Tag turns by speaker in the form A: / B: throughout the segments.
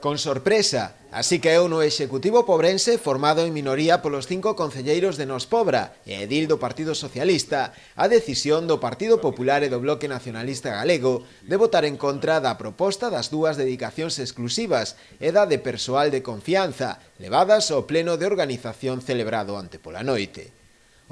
A: Con sorpresa, así caeu no Executivo pobrense formado en minoría polos 5 concelleiros de Nos Pobra e edil do Partido Socialista a decisión do Partido Popular e do Bloque Nacionalista Galego de votar en contra da proposta das dúas dedicacións exclusivas e da de persoal de confianza levadas ao pleno de organización celebrado onte pola noite.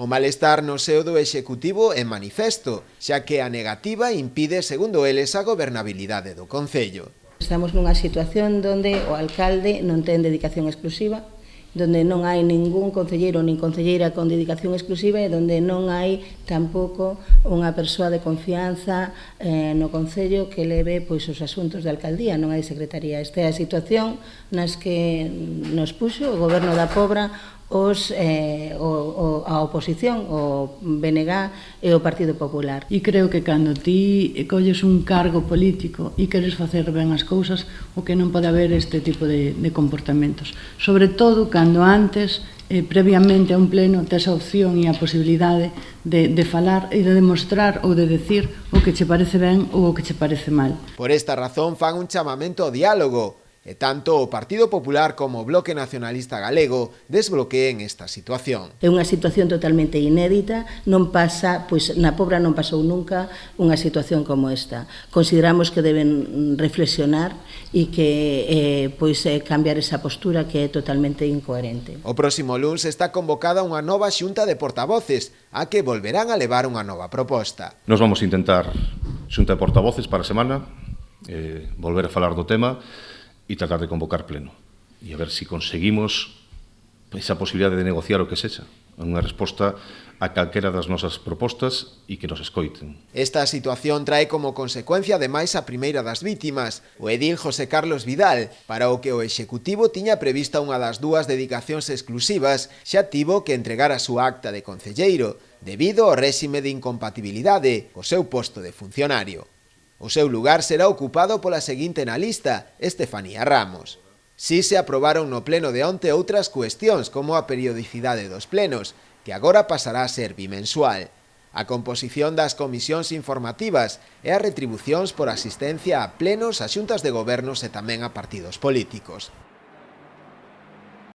A: O malestar no seo do Executivo é manifesto, xa que a negativa impide, segundo eles, a gobernabilidade do Concello.
B: Estamos nunha situación onde o alcalde non ten dedicación exclusiva, onde non hai ningún concelleiro nin concelleira con dedicación exclusiva e onde non hai tampouco unha persoa de confianza no Concello que leve pois, os asuntos da alcaldía, non hai secretaría. Esta é a situación nas que nos puxo o Goberno da Pobra a oposición, o BNG e o Partido Popular.
C: E creo que cando ti colles un cargo político e queres facer ben as cousas, o que non pode haber este tipo de comportamentos. Sobre todo cando antes, previamente a un pleno, tes a opción e a posibilidade de falar e de demostrar ou de decir o que che parece ben ou o que che parece mal.
A: Por esta razón fan un chamamento ao diálogo, e tanto o Partido Popular como o Bloque Nacionalista Galego desbloqueen esta situación.
B: É unha situación totalmente inédita, non pasa, pois na Pobra non pasou nunca unha situación como esta. Consideramos que deben reflexionar e que cambiar esa postura que é totalmente incoherente.
A: O próximo luns está convocada unha nova xunta de portavoces, a que volverán a levar unha nova proposta.
D: Nos vamos a intentar xunta de portavoces para a semana, volver a falar do tema e tratar de convocar pleno. E a ver se conseguimos esa posibilidade de negociar o que sexa. Unha resposta a calquera das nosas propostas e que nos escoiten.
A: Esta situación trae como consecuencia ademais a primeira das vítimas, o edil José Carlos Vidal, para o que o Executivo tiña prevista unha das dúas dedicacións exclusivas, xa tivo que entregar a súa acta de concelleiro, debido ao réxime de incompatibilidade co seu posto de funcionario. O seu lugar será ocupado pola seguinte na lista, Estefanía Ramos. Si se aprobaron no pleno de onte outras cuestións, como a periodicidade dos plenos, que agora pasará a ser bimensual, a composición das comisións informativas e as retribucións por asistencia a plenos, a xuntas de gobernos e tamén a partidos políticos.